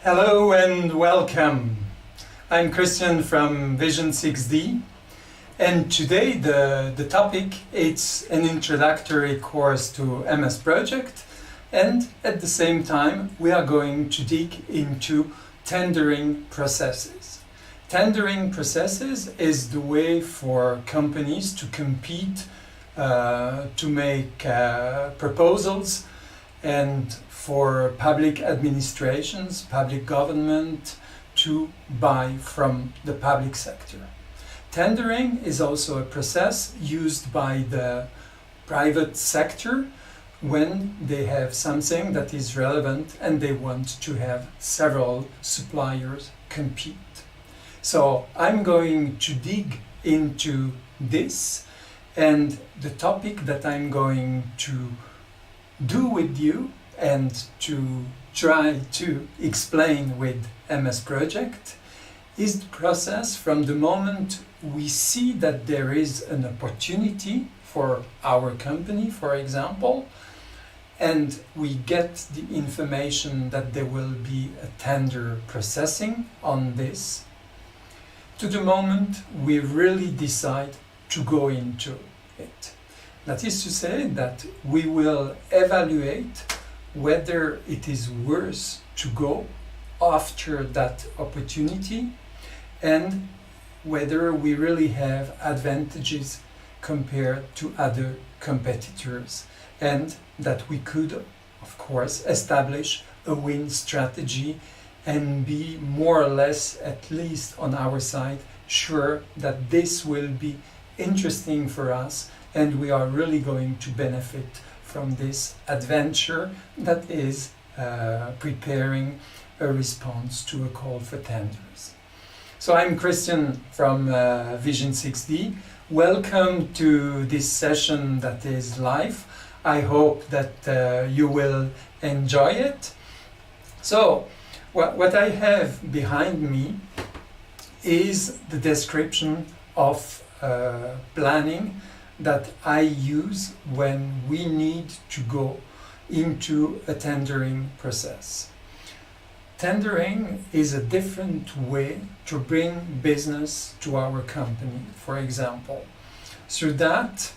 Hello and welcome. I'm Christian from Vision 6D, and today the topic is an introductory course to MS Project, and at the same time we are going to dig into tendering processes. Tendering processes is the way for companies to compete, to make proposals, and for public administrations, public government to buy from the public sector. Tendering is also a process used by the private sector when they have something that is relevant and they want to have several suppliers compete. So I'm going to dig into this, and the topic that I'm going to do with you and to try to explain with MS Project is the process from the moment we see that there is an opportunity for our company, for example, and we get the information that there will be a tender processing on this, to the moment we really decide to go into it. That is to say that we will evaluate whether it is worth to go after that opportunity and whether we really have advantages compared to other competitors, and that we could, of course, establish a win strategy and be more or less, at least on our side, sure that this will be interesting for us and we are really going to benefit from this adventure that is preparing a response to a call for tenders. So I'm Christian from Vision 6D. Welcome to this session that is live. I hope that you will enjoy it. So what I have behind me is the description of planning that I use when we need to go into a tendering process. Tendering is a different way to bring business to our company, for example. Through that,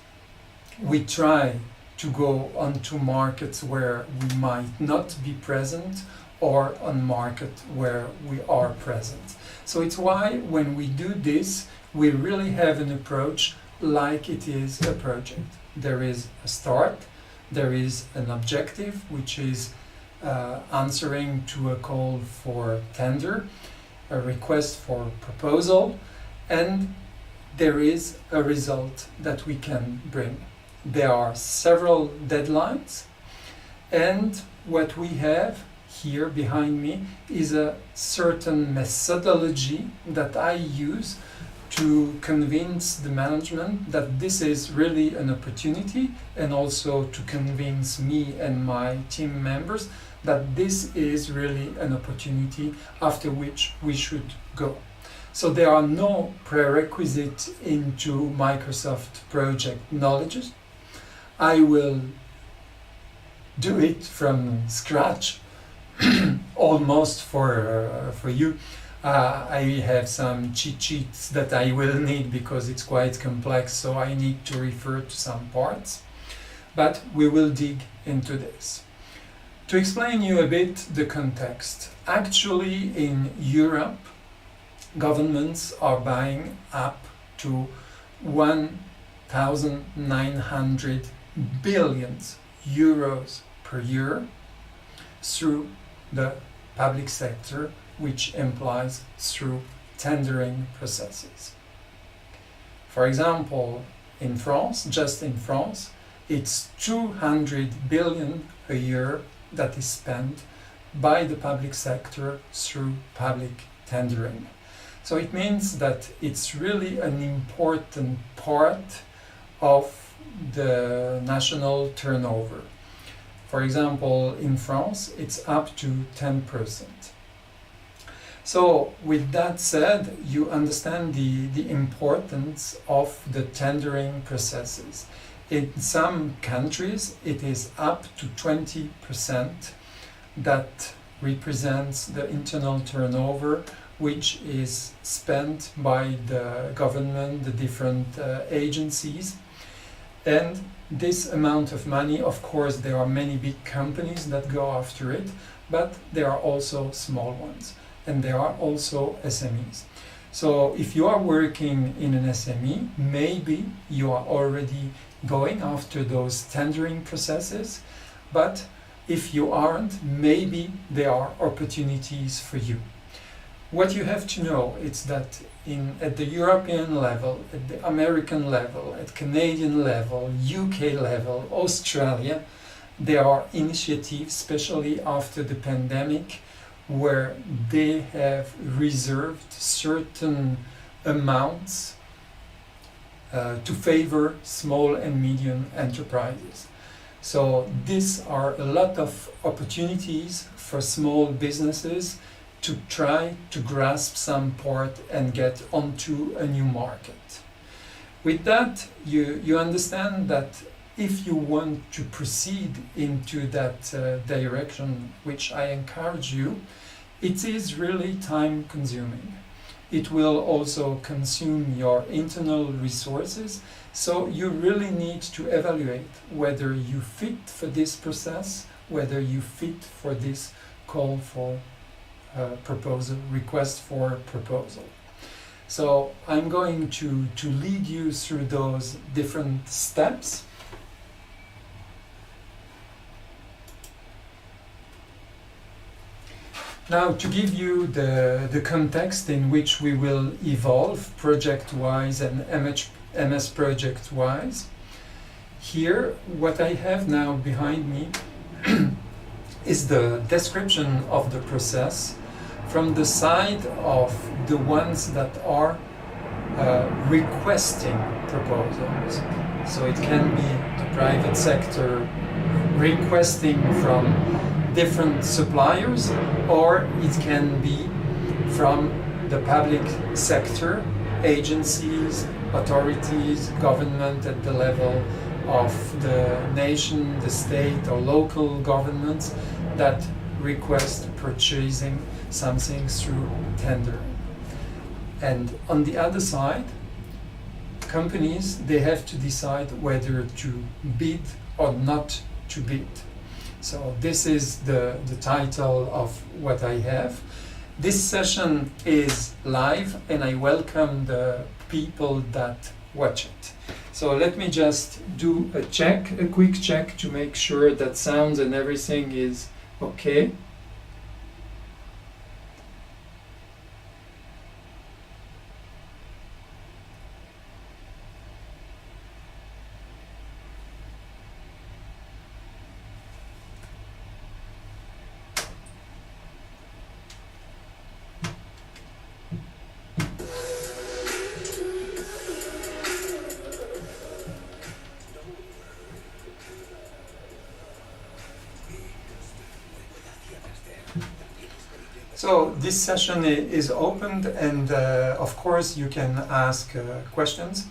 we try to go onto markets where we might not be present or on market where we are present. So it's why when we do this, we really have an approach like it is a project. There is a start, there is an objective, which is answering to a call for tender, a request for proposal, and there is a result that we can bring. There are several deadlines, and what we have here behind me is a certain methodology that I use to convince the management that this is really an opportunity, and also to convince me and my team members that this is really an opportunity after which we should go. So there are no prerequisites into Microsoft project knowledge. I will do it from scratch almost for you. I have some cheat sheets that I will need because it's quite complex, so I need to refer to some parts. But we will dig into this. To explain you a bit the context, actually in Europe, governments are buying up to 1,900 billion euros per year through the public sector, which implies through tendering processes. For example, in France, just in France, it's 200 billion a year that is spent by the public sector through public tendering. So it means that it's really an important part of the national turnover. For example, in France, it's up to 10%. So with that said, you understand the importance of the tendering processes. In some countries, it is up to 20% that represents the internal turnover which is spent by the government, the different agencies. And this amount of money, of course, there are many big companies that go after it, but there are also small ones, and there are also SMEs. So if you are working in an SME, maybe you are already going after those tendering processes, but if you aren't, maybe there are opportunities for you. What you have to know is that at the European level, at the American level, at Canadian level, UK level, Australia, there are initiatives, especially after the pandemic, where they have reserved certain amounts to favor small and medium enterprises. So these are a lot of opportunities for small businesses to try to grasp some part and get onto a new market. With that, you understand that if you want to proceed into that direction, which I encourage you, it is really time consuming. It will also consume your internal resources, so you really need to evaluate whether you fit for this process, whether you fit for this call for proposal, request for proposal. So I'm going to lead you through those different steps. Now, to give you the context in which we will evolve project-wise and MS project-wise, here what I have now behind me is the description of the process from the side of the ones that are requesting proposals. So it can be the private sector requesting from different suppliers, or it can be from the public sector, agencies, authorities, government at the level of the nation, the state or local governments that request purchasing something through tendering. And on the other side, companies, they have to decide whether to bid or not to bid. So this is the title of what I have. This session is live and I welcome the people that watch it. So let me just do a quick check to make sure that sounds and everything is okay. So this session is opened, and of course you can ask questions.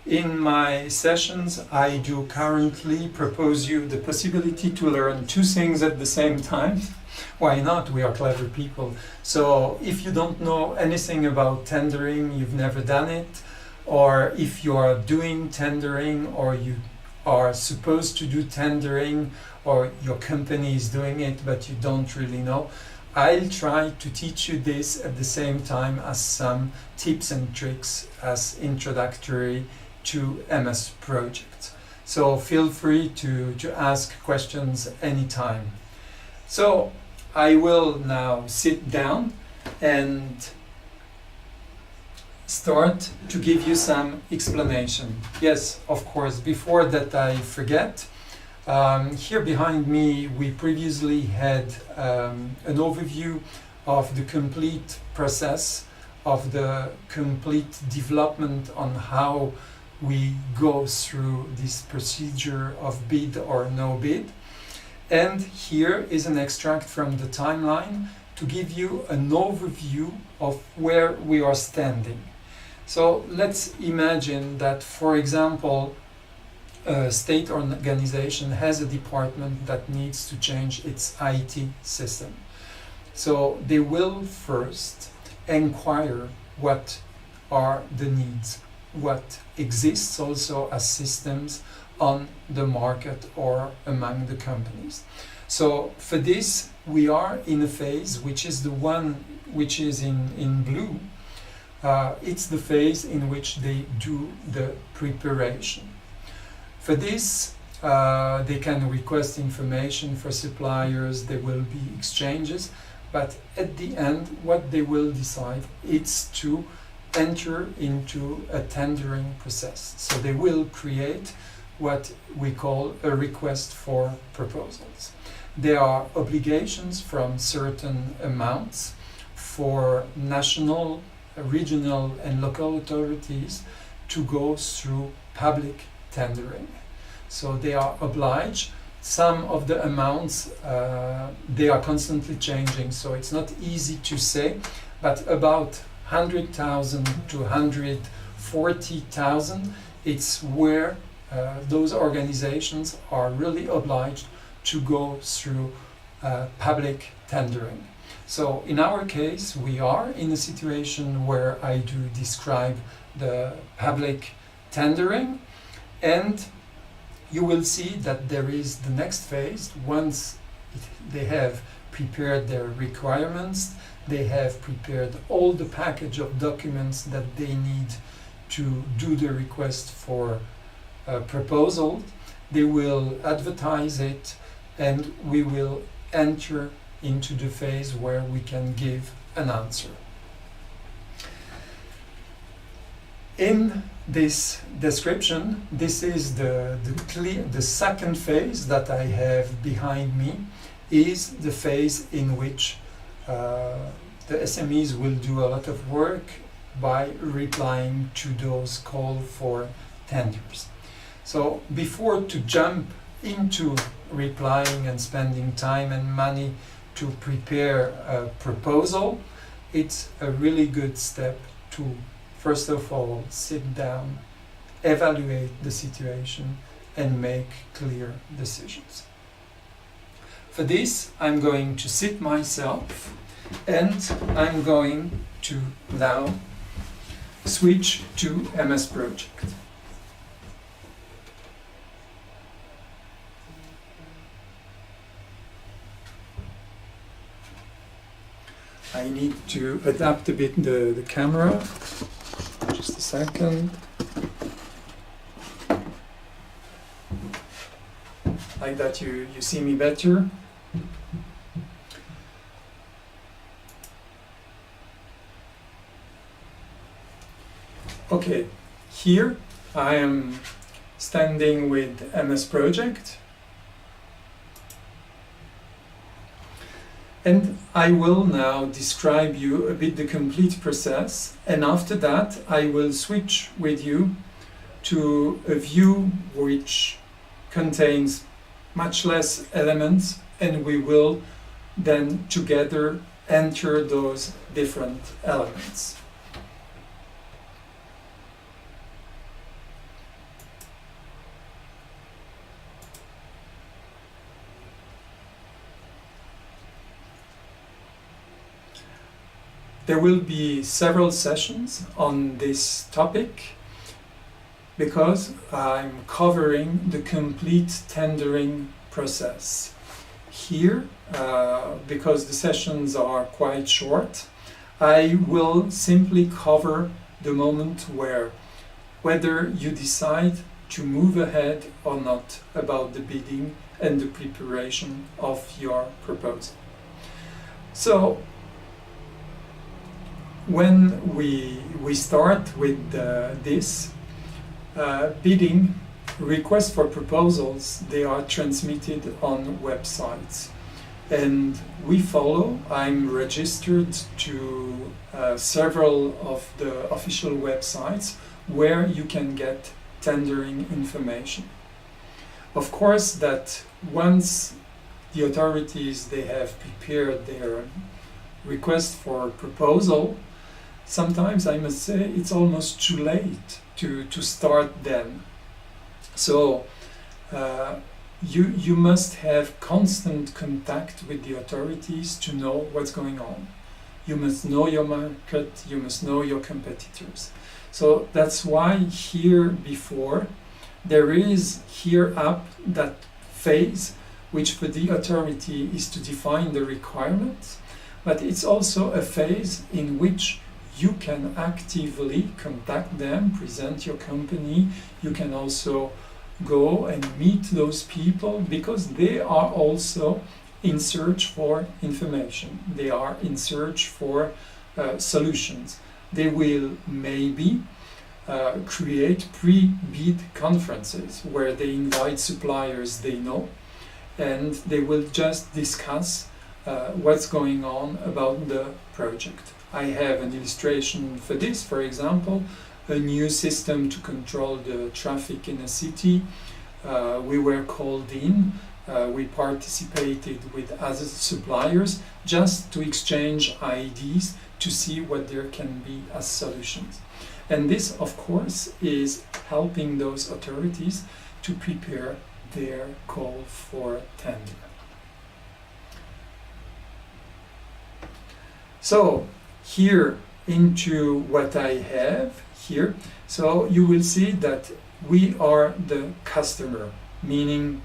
In my sessions, I do currently propose you the possibility to learn two things at the same time. Why not? We are clever people. So if you don't know anything about tendering, you've never done it, or if you are doing tendering, or you are supposed to do tendering, or your company is doing it but you don't really know, I'll try to teach you this at the same time as some tips and tricks as introductory to MS projects. So feel free to ask questions anytime. So I will now sit down and start to give you some explanation. Yes, of course, before that I forget, here behind me we previously had an overview of the complete process, of the complete development on how we go through this procedure of bid or no bid. And here is an extract from the timeline to give you an overview of where we are standing. So let's imagine that, for example, a state organization has a department that needs to change its IT system. So they will first inquire what are the needs, what exists also as systems on the market or among the companies. So for this, we are in a phase which is the one which is in blue. It's the phase in which they do the preparation. For this, they can request information for suppliers, there will be exchanges, but at the end, what they will decide is to enter into a tendering process. So they will create what we call a request for proposals. There are obligations from certain amounts for national, regional and local authorities to go through public tendering. So they are obliged. Some of the amounts, they are constantly changing, so it's not easy to say, but about 100,000 to 140,000, it's where those organizations are really obliged to go through public tendering. So in our case, we are in a situation where I do describe the public tendering, and you will see that there is the next phase. Once they have prepared their requirements, they have prepared all the package of documents that they need to do the request for a proposal, they will advertise it, and we will enter into the phase where we can give an answer. In this description, this is the second phase that I have behind me, is the phase in which the SMEs will do a lot of work by replying to those calls for tenders. So before to jump into replying and spending time and money to prepare a proposal, it's a really good step to first of all sit down, evaluate the situation and make clear decisions. For this, I'm going to sit myself and I'm going to now switch to MsProject. I need to adapt a bit the camera. Just a second. Like that you see me better. Okay, here I am standing with MsProject. And I will now describe you a bit the complete process, and after that I will switch with you to a view which contains much less elements, and we will then together enter those different elements. There will be several sessions on this topic because I'm covering the complete tendering process. Here, because the sessions are quite short, I will simply cover the moment whether you decide to move ahead or not about the bidding and the preparation of your proposal. So, when we start with this bidding, requests for proposals, they are transmitted on websites. And we follow, I'm registered to several of the official websites where you can get tendering information. Of course, that once the authorities, they have prepared their request for proposal, sometimes I must say it's almost too late to start then. So you must have constant contact with the authorities to know what's going on. You must know your market, you must know your competitors. So that's why here before there is here up that phase which for the authority is to define the requirements, but it's also a phase in which you can actively contact them, present your company. You can also go and meet those people because they are also in search for information. They are in search for solutions. They will maybe create pre-bid conferences where they invite suppliers they know, and they will just discuss what's going on about the project. I have an illustration for this. For example, a new system to control the traffic in a city. We were called in. We participated with other suppliers just to exchange ideas to see what there can be as solutions. And this, of course, is helping those authorities to prepare their call for tender. So here into what I have here, so you will see that we are the customer, meaning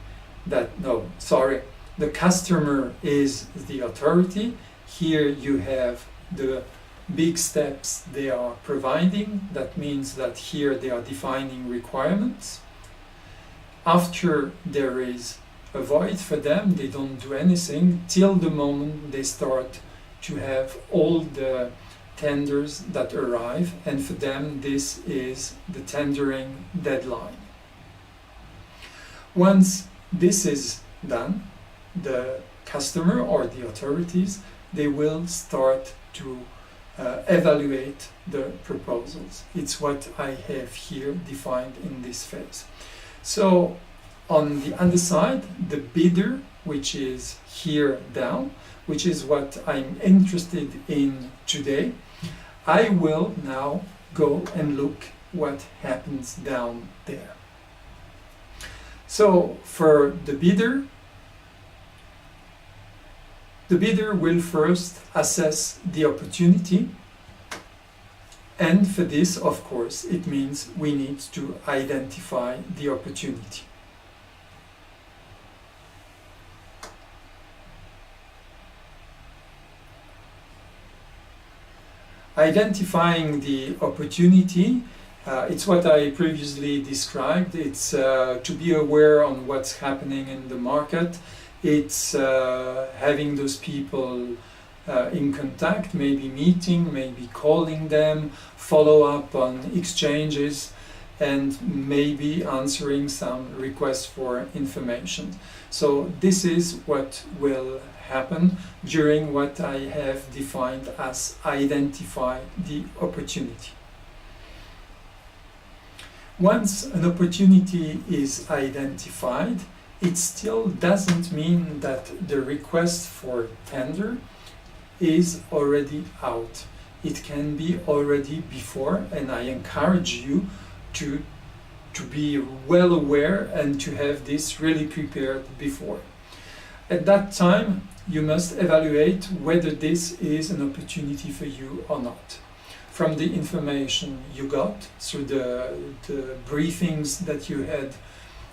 that, the customer is the authority. Here you have the big steps they are providing. That means that here they are defining requirements. After there is a void for them, they don't do anything till the moment they start to have all the tenders that arrive, and for them this is the tendering deadline. Once this is done, the customer or the authorities, they will start to evaluate the proposals. It's what I have here defined in this phase. So on the other side, the bidder, which is here down, which is what I'm interested in today, I will now go and look what happens down there. So for the bidder will first assess the opportunity, and for this, of course, it means we need to identify the opportunity. Identifying the opportunity, it's what I previously described. It's to be aware on what's happening in the market. It's having those people in contact, maybe meeting, maybe calling them, follow up on exchanges, and maybe answering some requests for information. So this is what will happen during what I have defined as identify the opportunity. Once an opportunity is identified, it still doesn't mean that the request for tender is already out. It can be already before, and I encourage you to be well aware and to have this really prepared before. At that time, you must evaluate whether this is an opportunity for you or not. From the information you got through the briefings that you had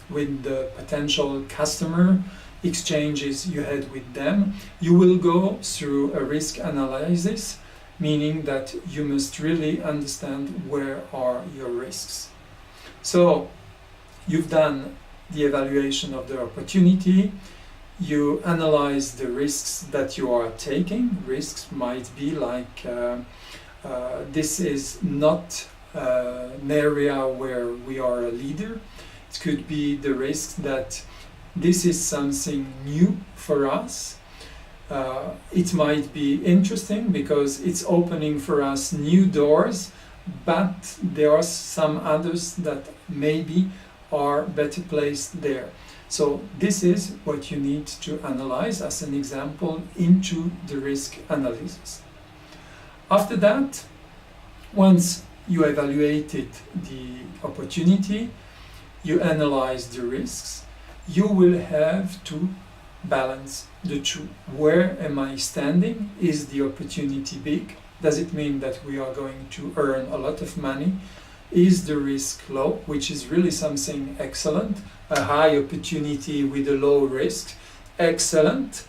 with the potential customer, exchanges you had with them, you will go through a risk analysis, meaning that you must really understand where are your risks. So you've done the evaluation of the opportunity. You analyze the risks that you are taking. Risks might be like this is not an area where we are a leader. It could be the risk that this is something new for us. It might be interesting because it's opening for us new doors, but there are some others that maybe are better placed there. So this is what you need to analyze as an example into the risk analysis. After that, once you evaluated the opportunity, you analyze the risks, you will have to balance the two. Where am I standing? Is the opportunity big? Does it mean that we are going to earn a lot of money? Is the risk low, which is really something excellent? A high opportunity with a low risk, excellent.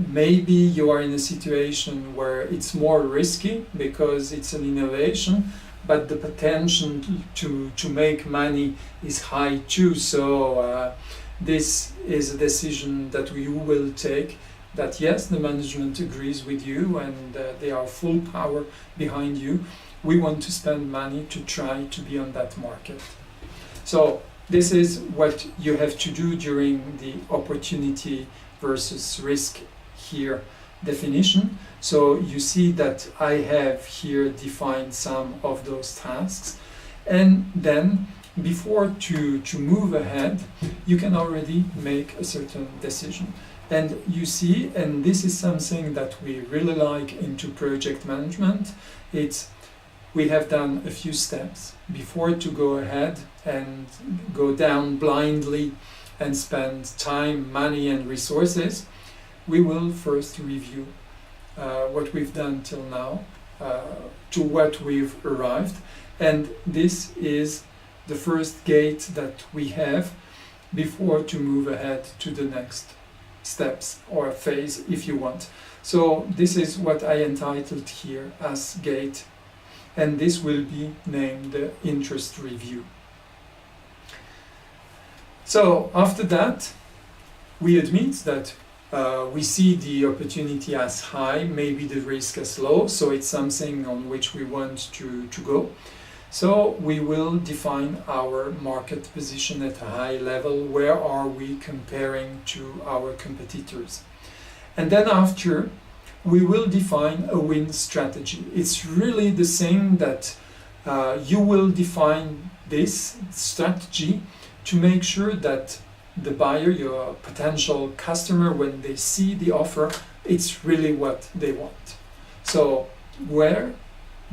Maybe you are in a situation where it's more risky because it's an innovation, but the potential to make money is high too. So this is a decision that you will take, that yes, the management agrees with you and they are full power behind you. We want to spend money to try to be on that market. So this is what you have to do during the opportunity versus risk here definition. So you see that I have here defined some of those tasks, and then before to move ahead, you can already make a certain decision. And you see, and this is something that we really like into project management, we have done a few steps before to go ahead and go down blindly and spend time, money and resources. We will first review what we've done till now, to what we've arrived, and this is the first gate that we have before to move ahead to the next steps or phase, if you want. So this is what I entitled here as gate, and this will be named the interest review. So after that, we admit that we see the opportunity as high, maybe the risk as low, so it's something on which we want to go. So we will define our market position at a high level. Where are we comparing to our competitors? And then after, we will define a win strategy. It's really the same that you will define this strategy to make sure that the buyer, your potential customer, when they see the offer, it's really what they want. So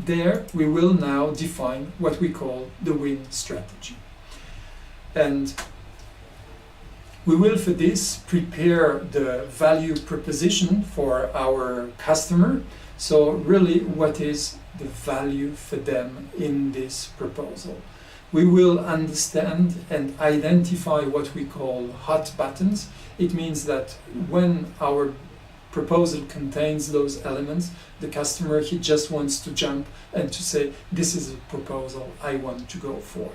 there we will now define what we call the win strategy. And we will for this prepare the value proposition for our customer. So really, what is the value for them in this proposal? We will understand and identify what we call hot buttons. It means that when our proposal contains those elements, the customer, he just wants to jump and to say, this is a proposal I want to go for.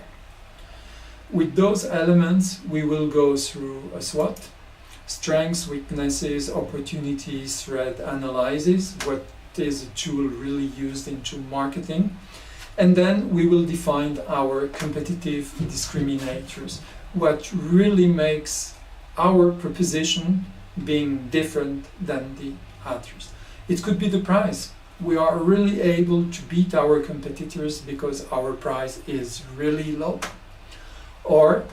With those elements, we will go through a SWOT, strengths, weaknesses, opportunities, threat analysis, what is a tool really used into marketing. And then we will define our competitive discriminators, what really makes our proposition being different than the others. It could be the price. We are really able to beat our competitors because our price is really low. Or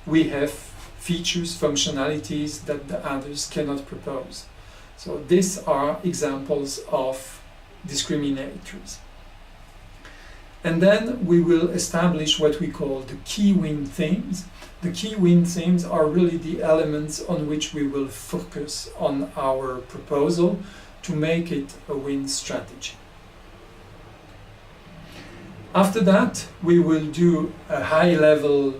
we have features, functionalities that the others cannot propose. So these are examples of discriminators. And then we will establish what we call the key win themes. The key win themes are really the elements on which we will focus on our proposal to make it a win strategy. After that, we will do a high-level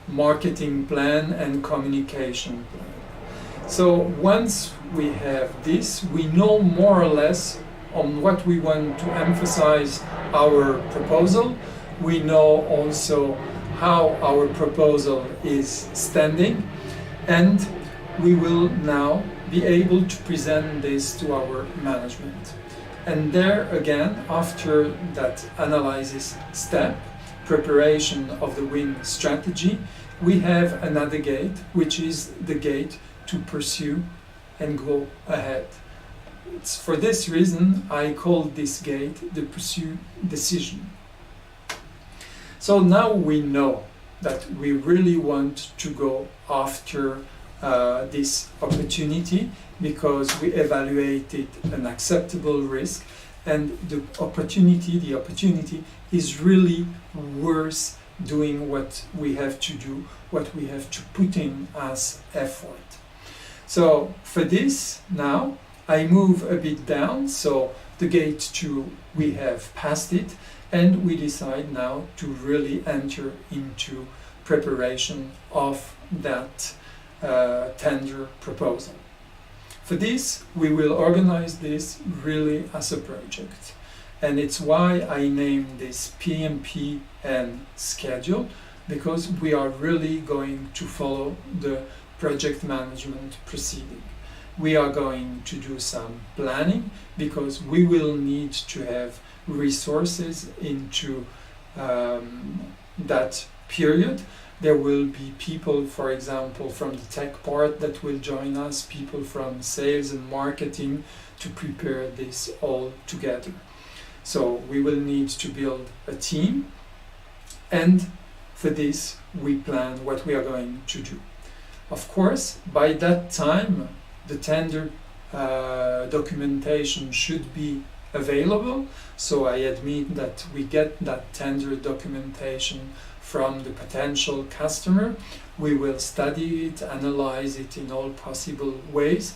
marketing plan and communication plan. So once we have this, we know more or less on what we want to emphasize our proposal. We know also how our proposal is standing, and we will now be able to present this to our management. And there again, after that analysis step, preparation of the win strategy, we have another gate, which is the gate to pursue and go ahead. It's for this reason I call this gate the pursue decision. So now we know that we really want to go after this opportunity because we evaluated an acceptable risk, and the opportunity is really worth doing what we have to do, what we have to put in as effort. So for this now, I move a bit down, so the gate 2, we have passed it, and we decide now to really enter into preparation of that tender proposal. For this, we will organize this really as a project. And it's why I named this PMP and schedule, because we are really going to follow the project management proceeding. We are going to do some planning, because we will need to have resources into that period. There will be people, for example, from the tech part that will join us, people from sales and marketing to prepare this all together. So we will need to build a team, and for this we plan what we are going to do. Of course, by that time the tender documentation should be available, so I admit that we get that tender documentation from the potential customer. We will study it, analyze it in all possible ways,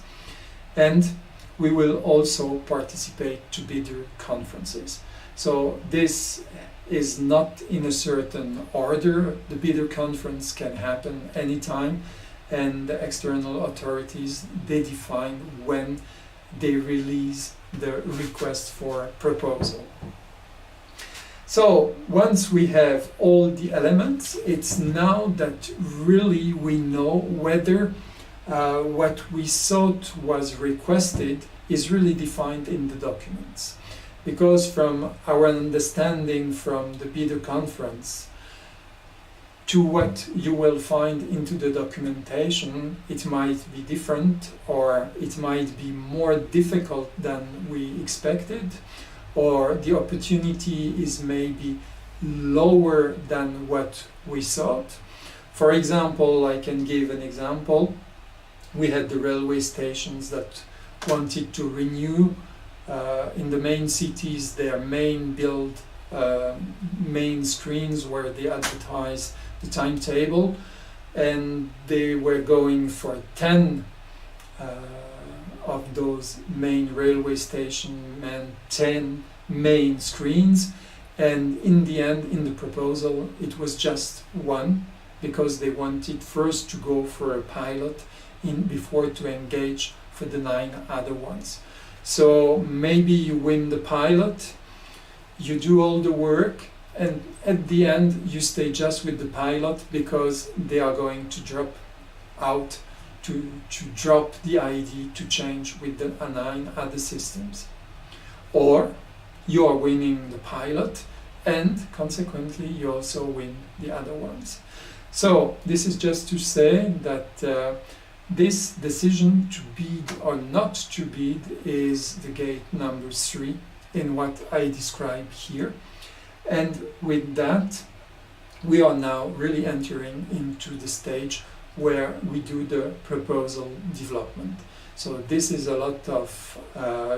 and we will also participate to bidder conferences. So this is not in a certain order. The bidder conference can happen anytime, and the external authorities, they define when they release the request for proposal. So once we have all the elements, it's now that really we know whether what we thought was requested is really defined in the documents. Because from our understanding from the bidder conference to what you will find into the documentation, it might be different, or it might be more difficult than we expected, or the opportunity is maybe lower than what we thought. For example, I can give an example. We had the railway stations that wanted to renew in the main cities their main screens where they advertise the timetable, and they were going for 10 of those main railway stations and 10 main screens, and in the end, in the proposal, it was just one, because they wanted first to go for a pilot before to engage for the 9 other ones. So maybe you win the pilot, you do all the work, and at the end you stay just with the pilot because they are going to drop out, to drop the ID to change with the 9 other systems. Or you are winning the pilot, and consequently you also win the other ones. So this is just to say that this decision to bid or not to bid is the gate number 3 in what I describe here. And with that, we are now really entering into the stage where we do the proposal development. So this is a lot of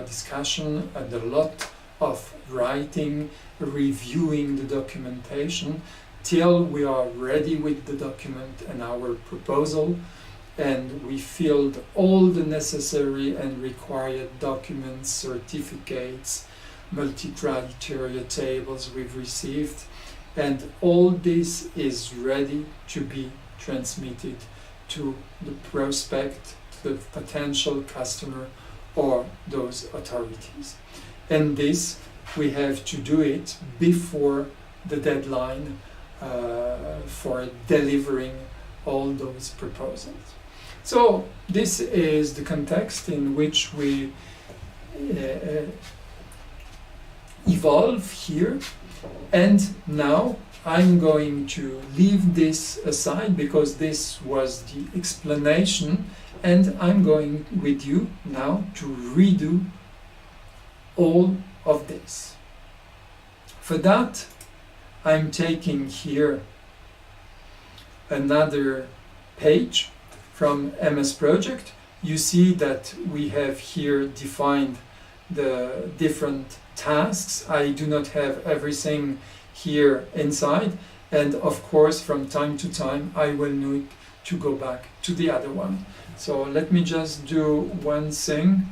discussion and a lot of writing, reviewing the documentation till we are ready with the document and our proposal, and we filled all the necessary and required documents, certificates, multi-criteria tables we've received, and all this is ready to be transmitted to the prospect, to the potential customer, or those authorities. And this, we have to do it before the deadline for delivering all those proposals. So this is the context in which we evolve here, and now I'm going to leave this aside because this was the explanation, and I'm going with you now to redo all of this. For that, I'm taking here another page from MS Project. You see that we have here defined the different tasks. I do not have everything here inside, and of course from time to time I will need to go back to the other one. So let me just do one thing.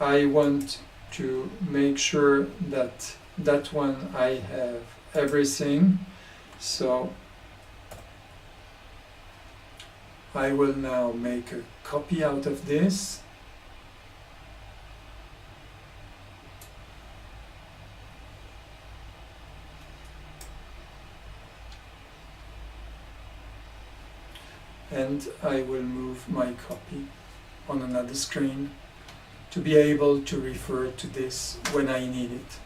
I want to make sure that that one I have everything. So I will now make a copy out of this. And I will move my copy on another screen to be able to refer to this when I need it.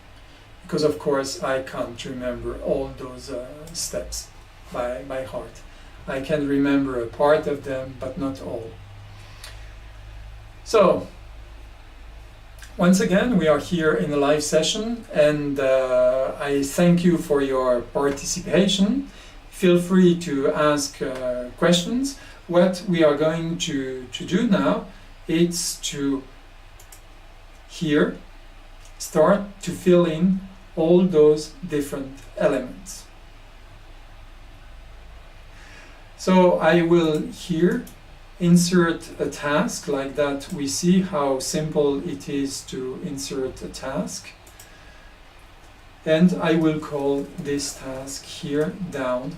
Because of course I can't remember all those steps by heart. I can remember a part of them, but not all. So, once again, we are here in a live session, and I thank you for your participation. Feel free to ask questions. What we are going to do now is to here start to fill in all those different elements. So I will here insert a task like that. We see how simple it is to insert a task. And I will call this task here down,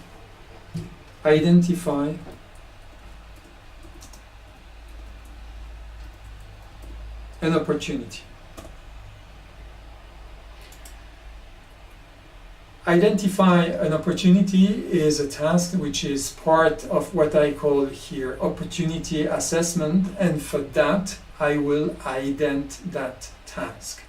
identify an opportunity. Identify an opportunity is a task which is part of what I call here opportunity assessment, and for that I will ident that task.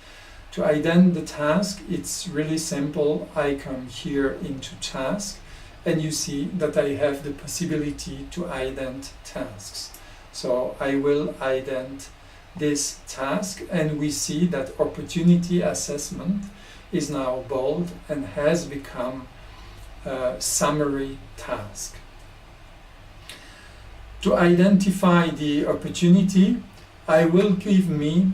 To ident the task, it's really simple. I come here into task, and you see that I have the possibility to ident tasks. So I will ident this task, and we see that opportunity assessment is now bold and has become a summary task. To identify the opportunity, I will give me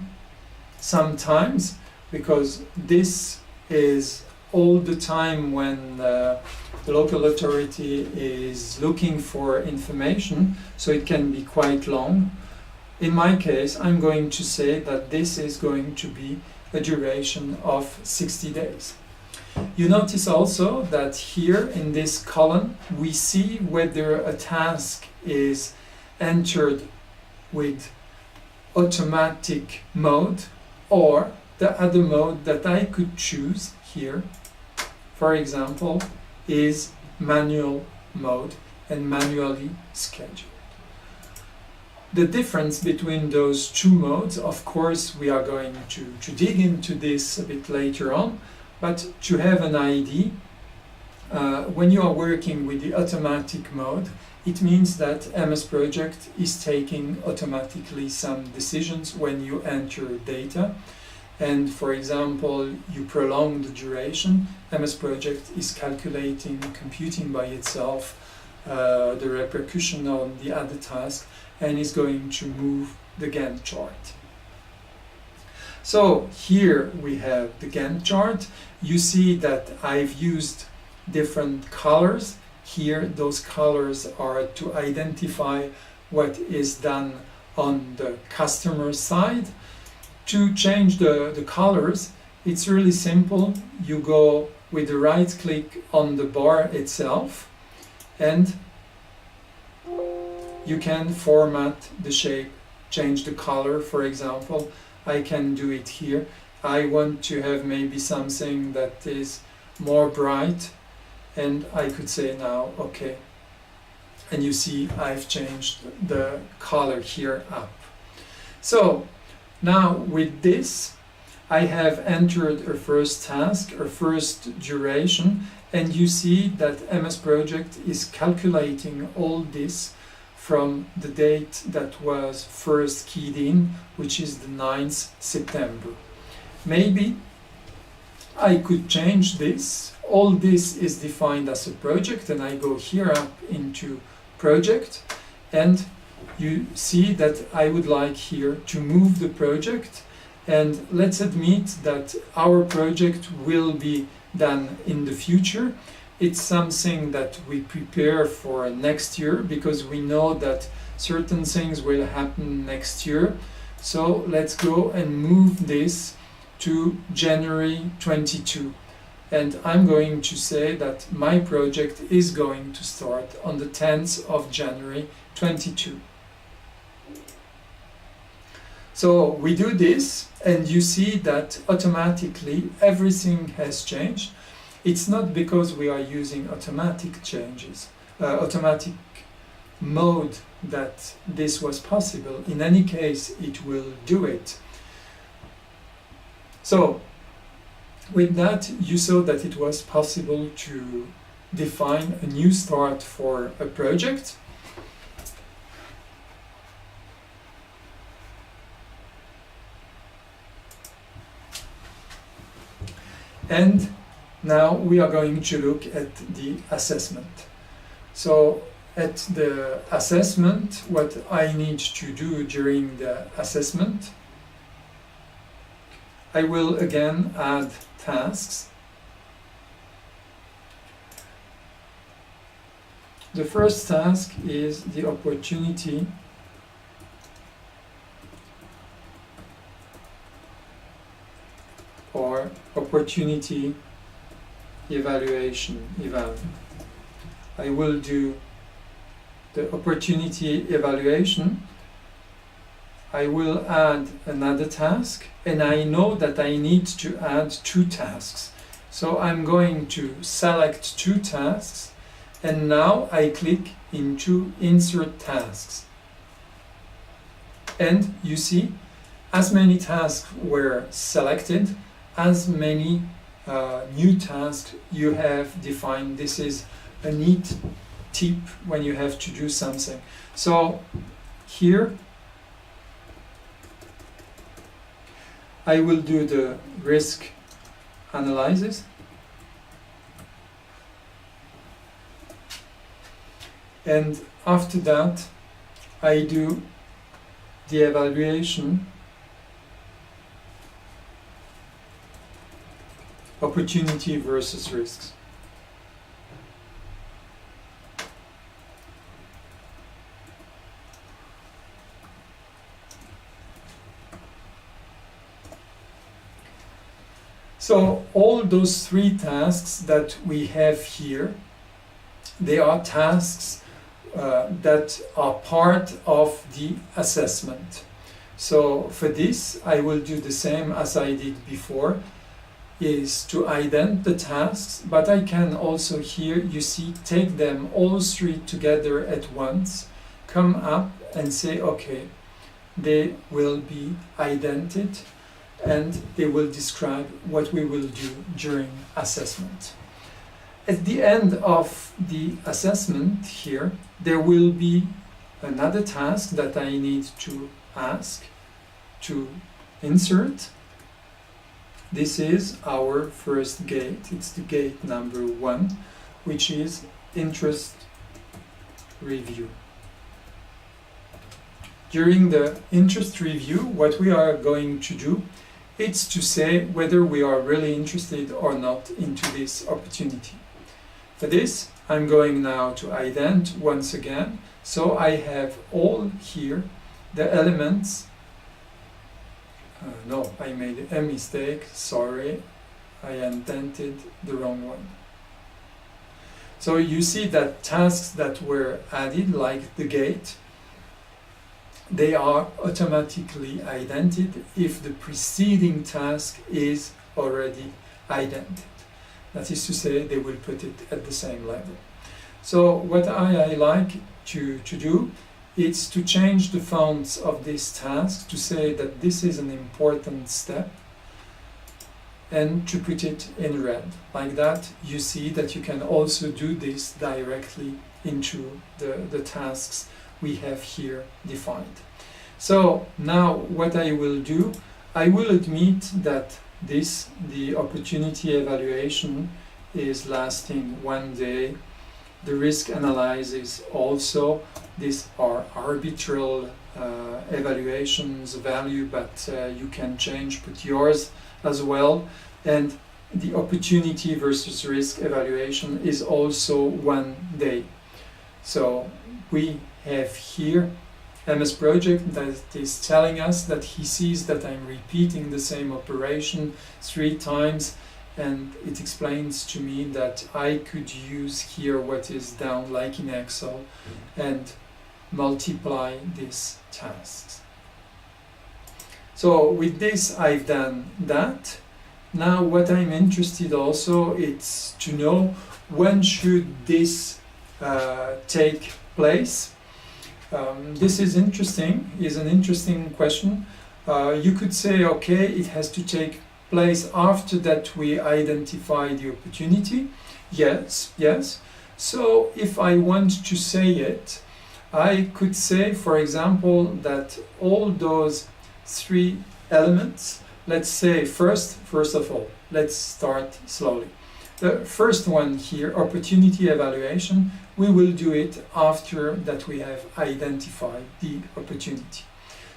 some times, because this is all the time when the local authority is looking for information, so it can be quite long. In my case, I'm going to say that this is going to be a duration of 60 days. You notice also that here in this column we see whether a task is entered with automatic mode or the other mode that I could choose here, for example, is manual mode and manually scheduled. The difference between those two modes, of course, we are going to dig into this a bit later on, but to have an idea, when you are working with the automatic mode, it means that MsProject is taking automatically some decisions when you enter data. And for example, you prolong the duration, MsProject is calculating, computing by itself the repercussion on the other task, and is going to move the Gantt chart. So here we have the Gantt chart. You see that I've used different colors. Here those colors are to identify what is done on the customer side. To change the colors, it's really simple. You go with the right click on the bar itself, and you can format the shape, change the color. For example, I can do it here. I want to have maybe something that is more bright, and I could say now, okay. And you see I've changed the color here up. So now with this, I have entered a first task, a first duration, and you see that MsProject is calculating all this from the date that was first keyed in, which is the 9th September. Maybe I could change this. All this is defined as a project, and I go here up into project, and you see that I would like here to move the project, and let's admit that our project will be done in the future. it's something that we prepare for next year because we know that certain things will happen next year. So let's go and move this to January 22. And I'm going to say that my project is going to start on the 10th of January 22. So we do this and you see that automatically everything has changed. It's not because we are using automatic changes, automatic mode that this was possible. In any case, it will do it. So with that, you saw that it was possible to define a new start for a project. And now we are going to look at the assessment. So at the assessment, what I need to do during the assessment, I will again add tasks. The first task is the opportunity or opportunity evaluation, eval. I will do the opportunity evaluation. I will add another task, and I know that I need to add 2 tasks. So I'm going to select 2 tasks, and now I click into Insert Tasks. And you see, as many tasks were selected, as many new tasks you have defined. This is a neat tip when you have to do something. So here I will do the risk analysis. And after that, I do the evaluation, opportunity versus risks. So all those 3 tasks that we have here, they are tasks that are part of the assessment. So for this, I will do the same as I did before, is to ident the tasks, but I can also here, you see, take them all 3 together at once, come up and say, okay, they will be idented, and they will describe what we will do during assessment. At the end of the assessment here, there will be another task that I need to ask to insert. This is our first gate. It's the gate number 1, which is interest review. During the interest review, what we are going to do, it's to say whether we are really interested or not into this opportunity. For this, I'm going now to ident once again. So I have all here the elements. No, I made a mistake, sorry, I indented the wrong one. So you see that tasks that were added, like the gate, they are automatically idented if the preceding task is already idented. That is to say, they will put it at the same level. So what I like to do is to change the fonts of this task to say that this is an important step and to put it in red. Like that, you see that you can also do this directly into the tasks we have here defined. So now what I will do, I will admit that the opportunity evaluation is lasting 1 day. The risk analysis also, these are arbitral evaluations value, but you can change, put yours as well. And the opportunity versus risk evaluation is also 1 day. So we have here MsProject that is telling us that he sees that I'm repeating the same operation 3 times, and it explains to me that I could use here what is down like in Excel and multiply these tasks. So with this I've done that. Now what I'm interested also is to know when should this take place. This is an interesting question. You could say, okay, it has to take place after that we identify the opportunity. Yes. So if I want to say it, I could say, for example, that all those 3 elements, let's say first of all, let's start slowly. The first one here, opportunity evaluation, we will do it after that we have identified the opportunity.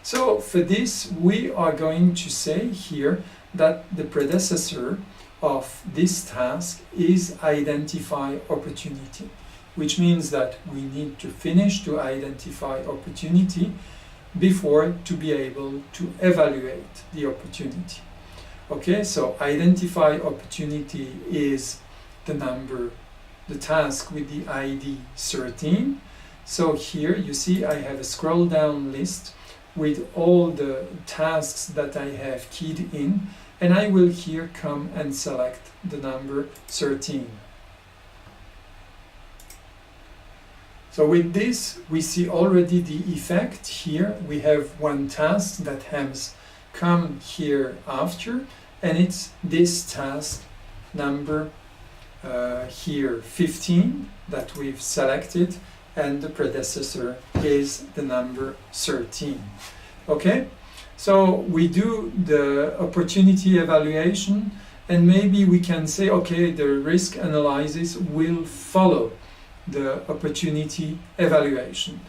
So for this, we are going to say here that the predecessor of this task is identify opportunity, which means that we need to finish to identify opportunity before to be able to evaluate the opportunity. Okay, so identify opportunity is the number, the task with the ID 13. So here you see I have a scroll down list with all the tasks that I have keyed in, and I will here come and select the number 13. So with this, we see already the effect here. We have one task that has come here after, and it's this task number here 15 that we've selected, and the predecessor is the number 13. Okay, so we do the opportunity evaluation, and maybe we can say, okay, the risk analysis will follow the opportunity evaluation.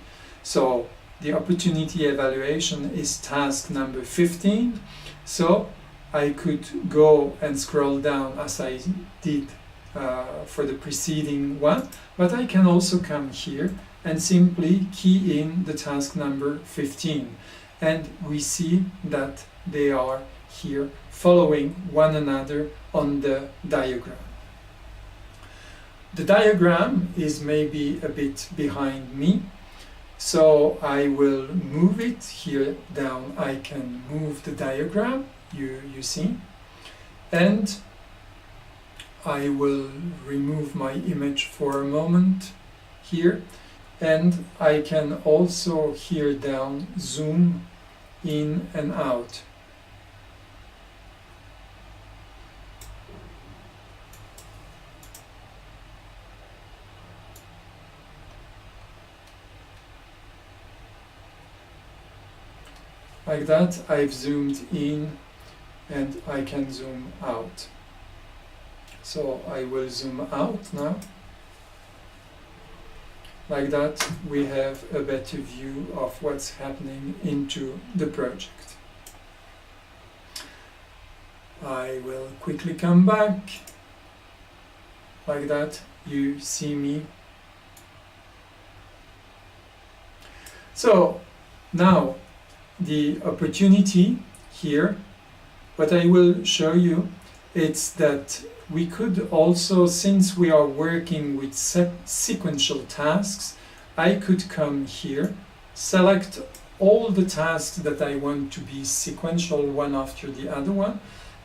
So the opportunity evaluation is task number 15. So I could go and scroll down as I did for the preceding one, but I can also come here and simply key in the task number 15. And we see that they are here following one another on the diagram. The diagram is maybe a bit behind me, so I will move it here down. I can move the diagram, you see, and I will remove my image for a moment here, and I can also here down zoom in and out. Like that, I've zoomed in and I can zoom out. So I will zoom out now. Like that, we have a better view of what's happening into the project. I will quickly come back. Like that, you see me. So now, the opportunity here, what I will show you, it's that we could also, since we are working with sequential tasks, I could come here, select all the tasks that I want to be sequential one after the other one,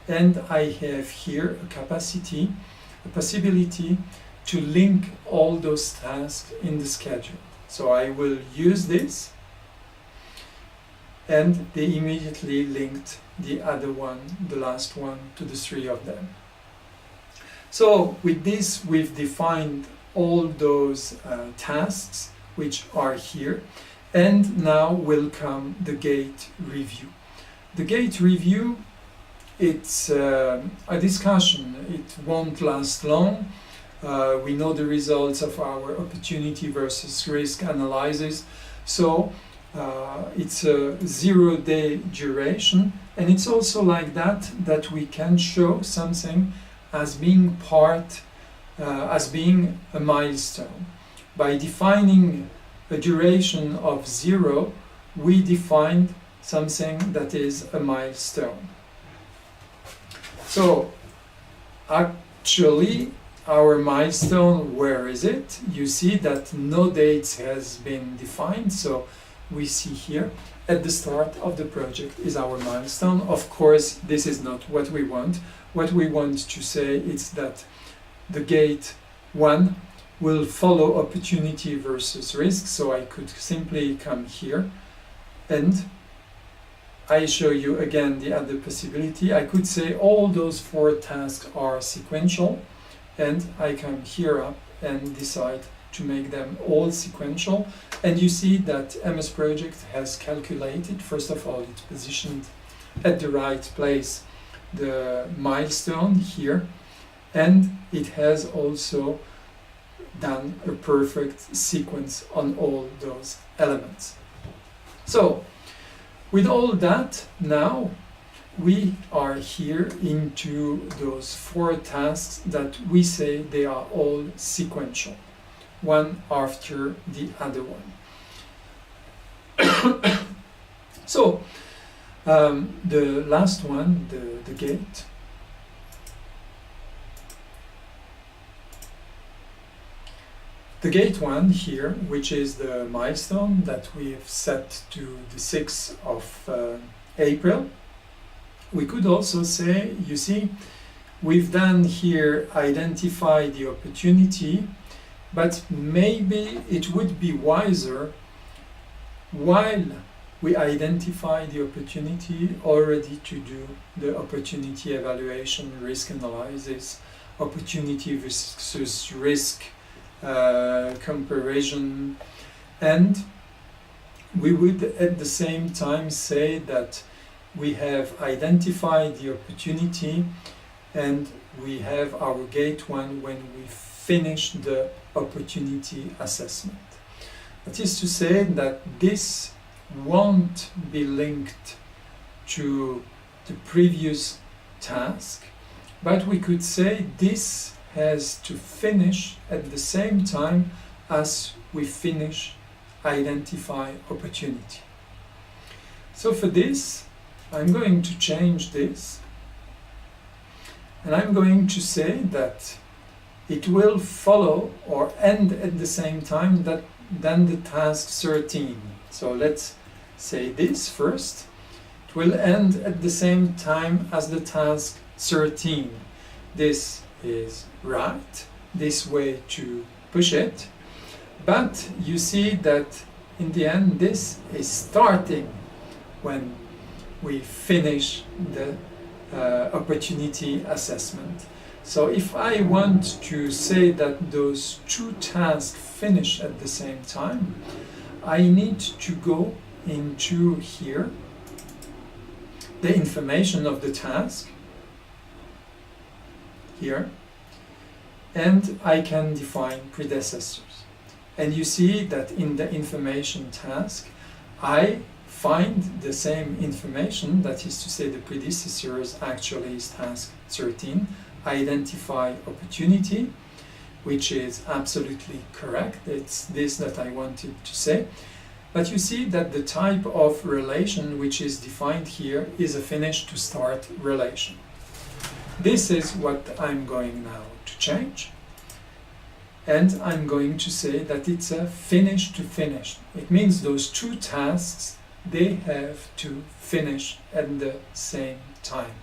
and I have here a capacity, a possibility to link all those tasks in the schedule. So I will use this, and they immediately linked the other one, the last one, to the 3 of them. So with this, we've defined all those tasks which are here, and now will come the gate review. The gate review, it's a discussion. It won't last long. We know the results of our opportunity versus risk analysis, so it's a 0-day duration, and it's also like that we can show something as being as being a milestone. By defining a duration of 0, we defined something that is a milestone. So actually our milestone, where is it? You see that no date has been defined, so we see here at the start of the project is our milestone. Of course, this is not what we want. What we want to say is that the gate 1 will follow opportunity versus risk, so I could simply come here and I show you again the other possibility. I could say all those 4 tasks are sequential, and I come here up and decide to make them all sequential. And you see that MS Project has calculated, first of all, it's positioned at the right place, the milestone here, and it has also done a perfect sequence on all those elements. So, with all that, now we are here into those 4 tasks that we say they are all sequential, one after the other one. So, the last one, the gate. The gate 1 here, which is the milestone that we've set to the 6th of April, we could also say, you see, we've done here identify the opportunity, but maybe it would be wiser while we identify the opportunity already to do the opportunity evaluation, risk analysis, opportunity versus risk comparison, and we would at the same time say that we have identified the opportunity and we have our gate 1 when we finish the opportunity assessment. That is to say that this won't be linked to the previous task, but we could say this has to finish at the same time as we finish identify opportunity. So for this, I'm going to change this, and I'm going to say that it will follow or end at the same time than the task 13. So let's say this first. It will end at the same time as the task 13. This is right, this way to push it, but you see that in the end this is starting when we finish the opportunity assessment. So if I want to say that those 2 tasks finish at the same time, I need to go into here the information of the task here, and I can define predecessors. And you see that in the information task, I find the same information, that is to say the predecessors actually is task 13, identify opportunity, which is absolutely correct. It's this that I wanted to say. But you see that the type of relation which is defined here is a finish to start relation. This is what I'm going now to change, and I'm going to say that it's a finish to finish. It means those 2 tasks, they have to finish at the same time.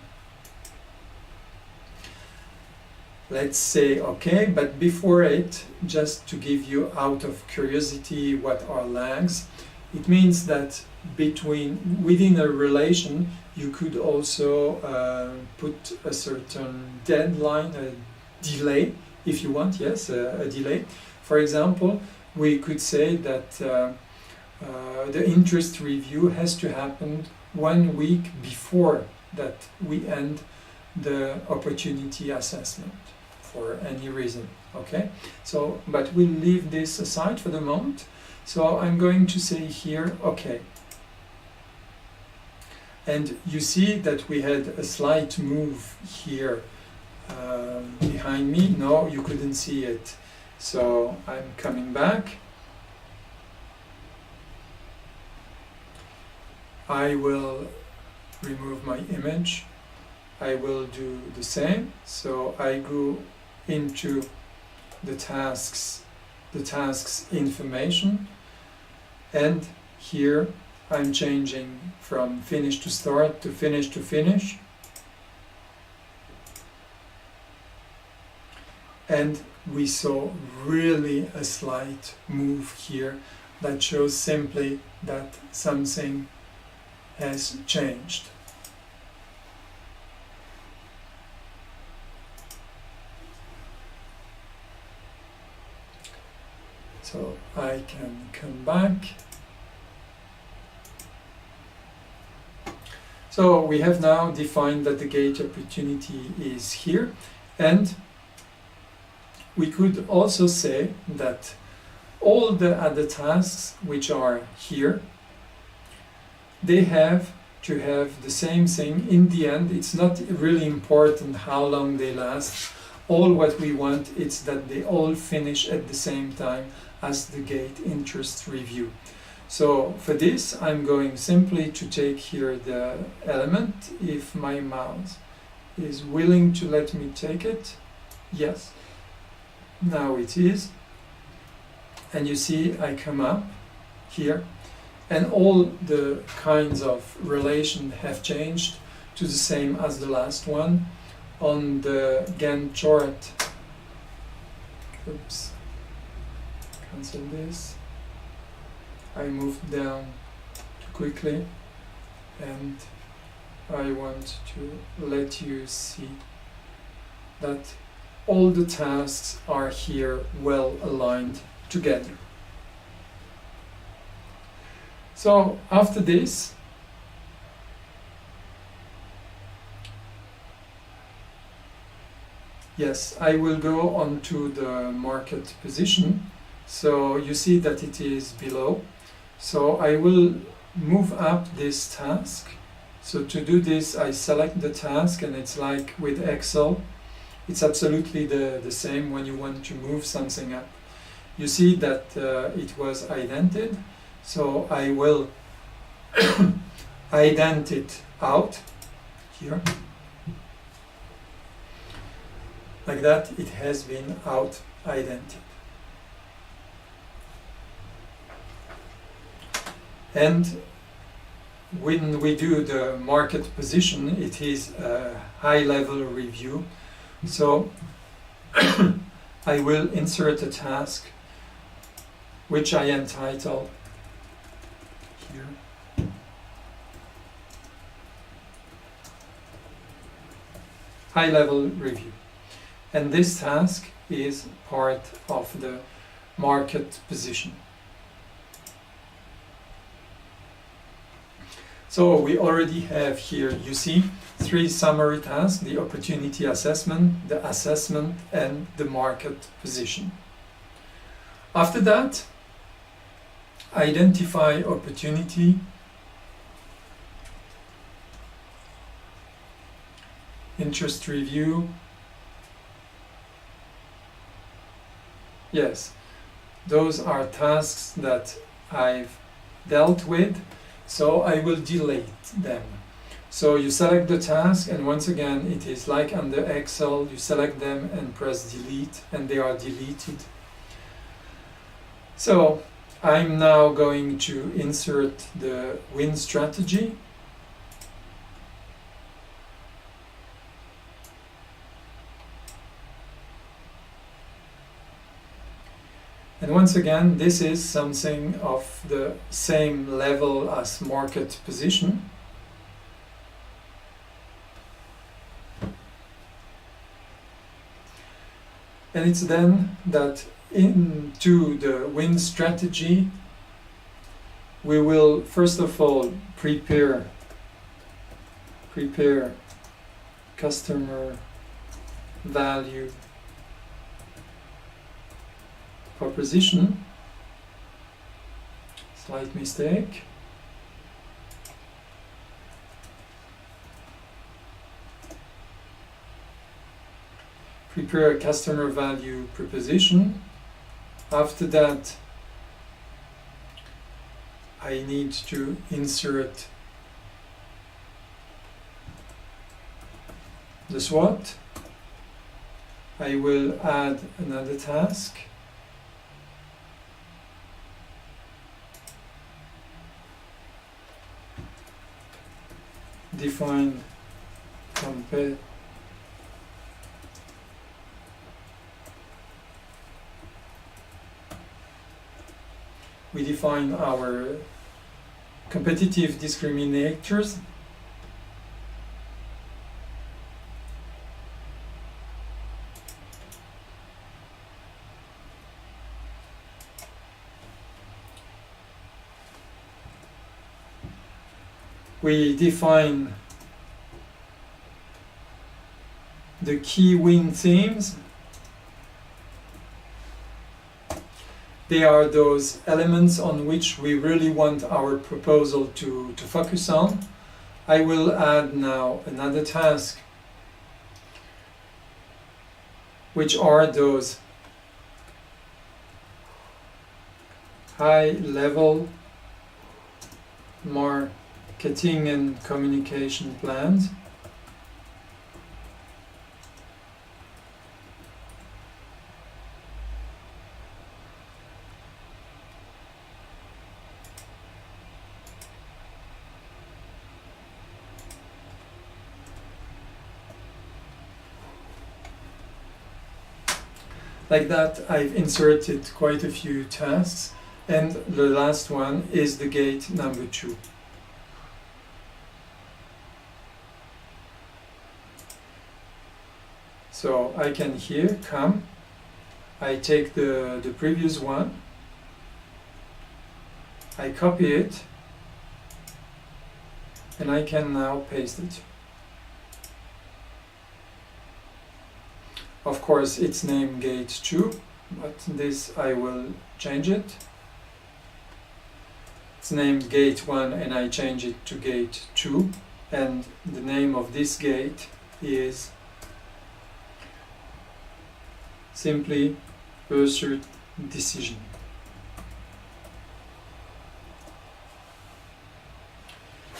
Let's say okay, but before it, just to give you out of curiosity what are lags, it means that within a relation you could also put a certain deadline, a delay, if you want, yes, a delay. For example, we could say that the interest review has to happen 1 week before that we end the opportunity assessment for any reason, okay? So, but we'll leave this aside for the moment. So I'm going to say here, okay. And you see that we had a slight move here behind me. No, you couldn't see it. So I'm coming back. I will remove my image. I will do the same. So I go into the tasks information, and here I'm changing from finish to start to finish to finish. And we saw really a slight move here that shows simply that something has changed. So I can come back. So we have now defined that the gate opportunity is here, and we could also say that all the other tasks which are here, they have to have the same thing. In the end, it's not really important how long they last. All what we want is that they all finish at the same time as the gate interest review. So for this, I'm going simply to take here the element. If my mouse is willing to let me take it, yes, now it is. And you see I come up here, and all the kinds of relation have changed to the same as the last one. On the Gantt chart, oops, cancel this. I moved down too quickly, and I want to let you see that all the tasks are here well aligned together. So after this, yes, I will go on to the market position. So you see that it is below. So I will move up this task. So to do this, I select the task, and it's like with Excel. It's absolutely the same when you want to move something up. You see that it was idented. So I will ident it out here. Like that, it has been out idented. And when we do the market position, it is a high-level review. So I will insert a task which I entitle here high-level review. And this task is part of the market position. So we already have here, you see, 3 summary tasks: the opportunity assessment, the assessment, and the market position. After that, identify opportunity, interest review. Yes, those are tasks that I've dealt with. So I will delete them. So you select the task, and once again it is like under Excel, you select them and press delete, and they are deleted. So I'm now going to insert the win strategy. And once again, this is something of the same level as market position. And it's then that into the win strategy, we will first of all prepare customer value proposition. Slight mistake. prepare a customer value proposition. After that, I need to insert the SWOT. I will add another task. Define compare. We define our competitive discriminators. We define the key win themes. They are those elements on which we really want our proposal to focus on. I will add now another task, which are those high-level marketing and communication plans. Like that, I've inserted quite a few tasks, and the last one is the gate number 2. So I can here come, I take the previous one, I copy it, and I can now paste it. Of course, it's named gate 2, but this I will change it. It's named gate 1 and I change it to gate 2, and the name of this gate is simply pursuit decision.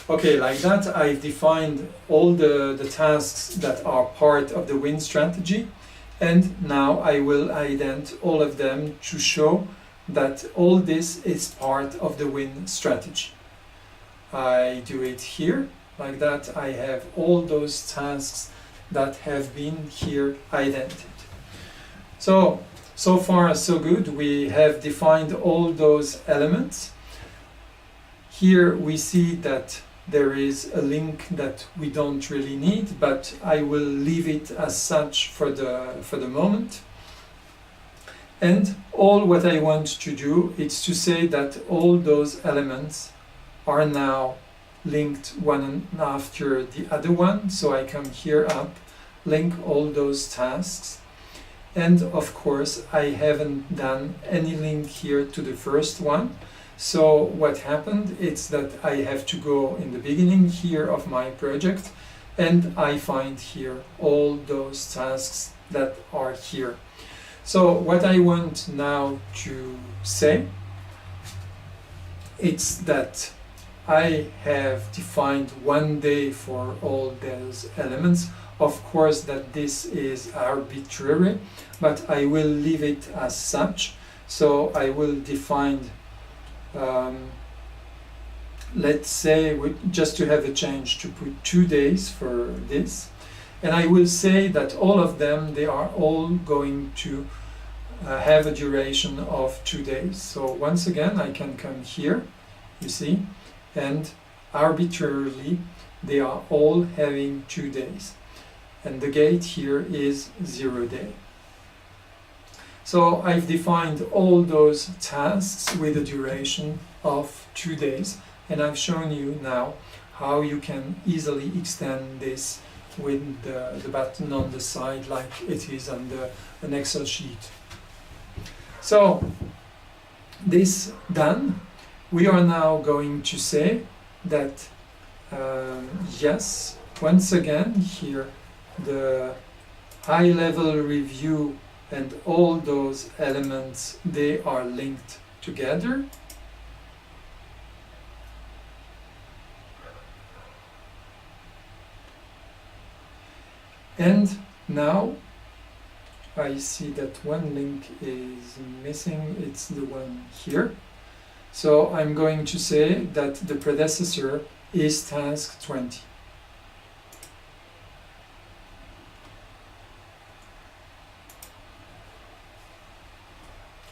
Okay, like that I've defined all the tasks that are part of the win strategy, and now I will ident all of them to show that all this is part of the win strategy. I do it here, like that I have all those tasks that have been here idented. So far so good. We have defined all those elements. Here we see that there is a link that we don't really need, but I will leave it as such for the moment. And all what I want to do is to say that all those elements are now linked one after the other one. So I come here up, link all those tasks. And of course, I haven't done any link here to the first one. So what happened is that I have to go in the beginning here of my project, and I find here all those tasks that are here. So what I want now to say is that I have defined one day for all those elements. Of course that this is arbitrary, but I will leave it as such. So I will define let's say, just to have a change, to put 2 days for this, and I will say that all of them, they are all going to have a duration of 2 days. So once again I can come here, you see, and arbitrarily they are all having 2 days, and the gate here is 0 day. So I've defined all those tasks with a duration of 2 days, and I've shown you now how you can easily extend this with the button on the side like it is on an Excel sheet. So this done, we are now going to say that yes, once again here the high-level review and all those elements, they are linked together. And now I see that one link is missing, it's the one here. So I'm going to say that the predecessor is task 20.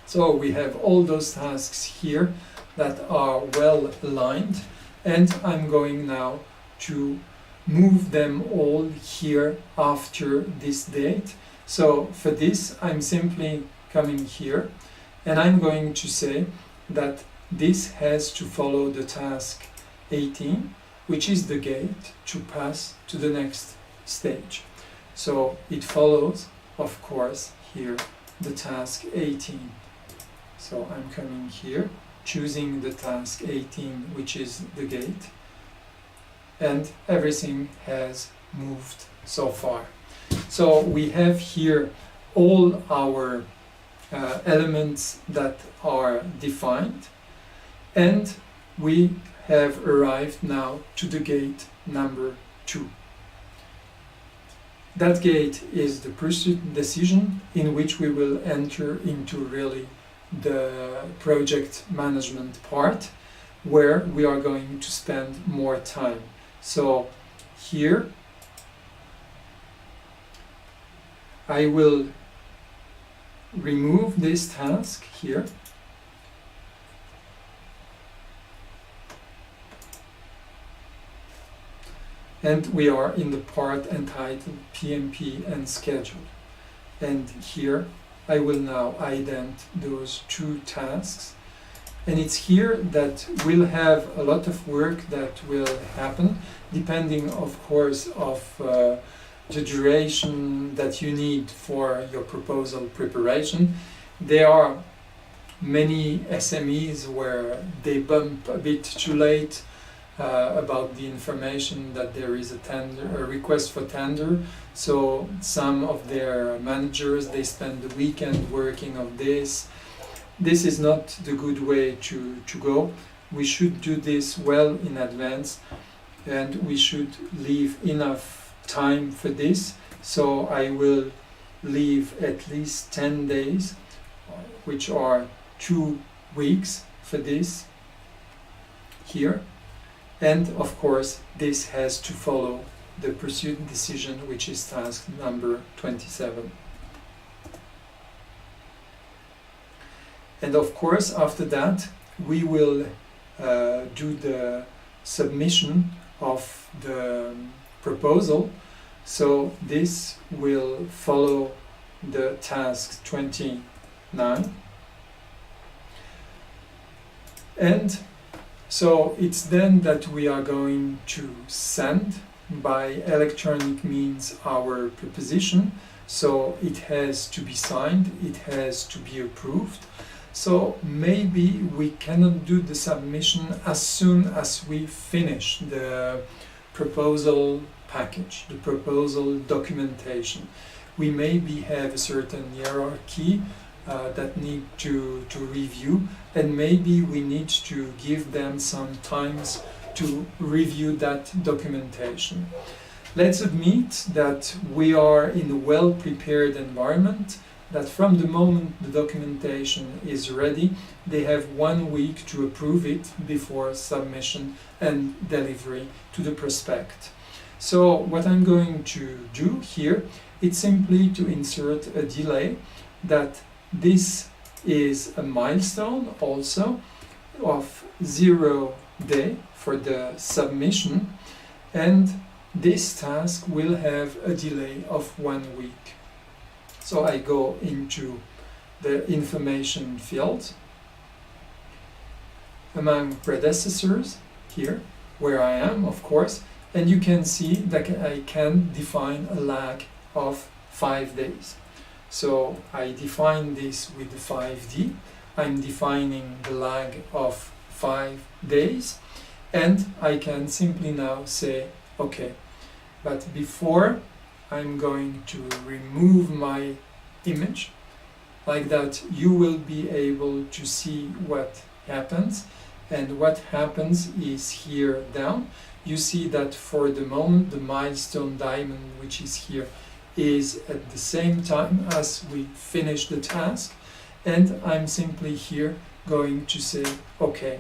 So we have all those tasks here that are well aligned, and I'm going now to move them all here after this date. So for this, I'm simply coming here and I'm going to say that this has to follow the task 18, which is the gate to pass to the next stage. So it follows, of course, here the task 18. So I'm coming here, choosing the task 18, which is the gate, and everything has moved so far. So we have here all our elements that are defined, and we have arrived now to the gate number 2. That gate is the pursuit decision, in which we will enter into really the project management part, where we are going to spend more time. So here I will remove this task here, and we are in the part entitled PMP and Schedule. And here I will now ident those 2 tasks, and it's here that we'll have a lot of work that will happen, depending of course of the duration that you need for your proposal preparation. There are many SMEs where they bump a bit too late about the information that there is a request for tender. So some of their managers, they spend the weekend working on this. This is not the good way to go. We should do this well in advance, and we should leave enough time for this. So I will leave at least 10 days, which are 2 weeks for this here. And of course, this has to follow the pursuit decision, which is task number 27. And of course, after that, we will do the submission of the proposal. So this will follow the task 29. And so it's then that we are going to send by electronic means our proposition. So it has to be signed, it has to be approved. So maybe we cannot do the submission as soon as we finish the proposal package, the proposal documentation. We maybe have a certain hierarchy that need to review, and maybe we need to give them some times to review that documentation. Let's admit that we are in a well-prepared environment, that from the moment the documentation is ready, they have 1 week to approve it before submission and delivery to the prospect. So what I'm going to do here, it's simply to insert a delay, that this is a milestone also of 0 day for the submission, and this task will have a delay of 1 week. So I go into the information field among predecessors here, where I am, of course, and you can see that I can define a lag of 5 days. So I define this with the 5D. I'm defining the lag of 5 days, and I can simply now say, okay, but before I'm going to remove my image. Like that, you will be able to see what happens. And what happens is here down. You see that for the moment, the milestone diamond, which is here, is at the same time as we finish the task. And I'm simply here going to say, OK.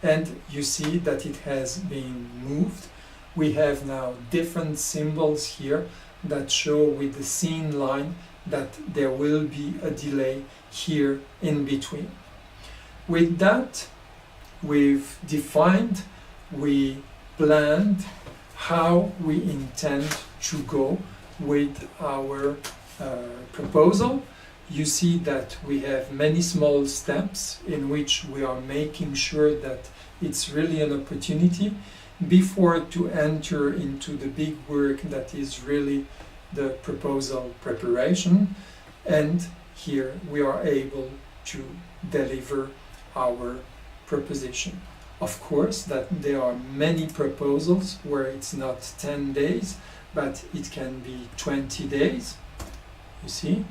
And you see that it has been moved. We have now different symbols here that show with the scene line that there will be a delay here in between. With that, we've defined, we planned how we intend to go with our proposal. You see that we have many small steps in which we are making sure that it's really an opportunity before to enter into the big work that is really the proposal preparation. And here we are able to deliver our proposition. Of course, that there are many proposals where it's not 10 days, but it can be 20 days, you see,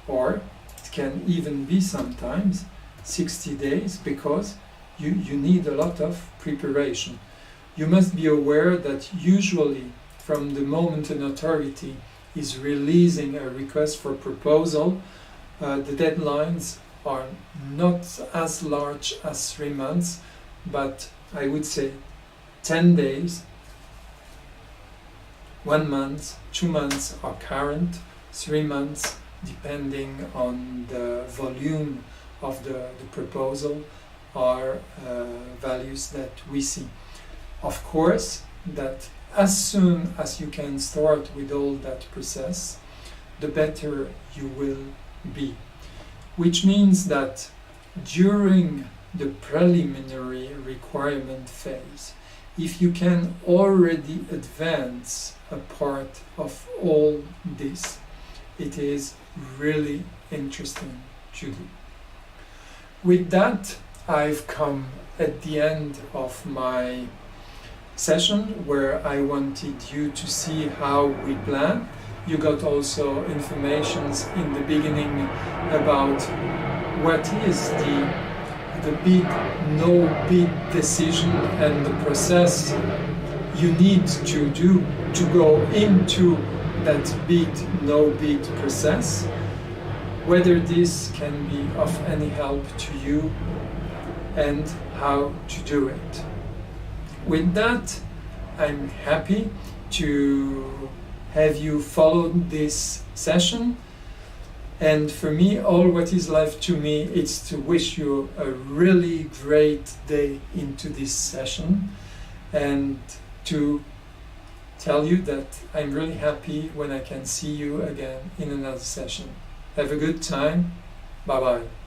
or it can even be sometimes 60 days because you need a lot of preparation. You must be aware that usually from the moment an authority is releasing a request for proposal, the deadlines are not as large as 3 months, but I would say 10 days, 1 month, 2 months are current, 3 months depending on the volume of the proposal are values that we see. Of course, that as soon as you can start with all that process, the better you will be. Which means that during the preliminary requirement phase, if you can already advance a part of all this, it is really interesting to do. With that, I've come at the end of my session where I wanted you to see how we plan. You got also informations in the beginning about what is the bid, no bid decision and the process you need to do to go into that bid, no bid process. Whether this can be of any help to you and how to do it. With that, I'm happy to have you followed this session. And for me, all what is left to me is to wish you a really great day into this session and to tell you that I'm really happy when I can see you again in another session. Have a good time. Bye-bye.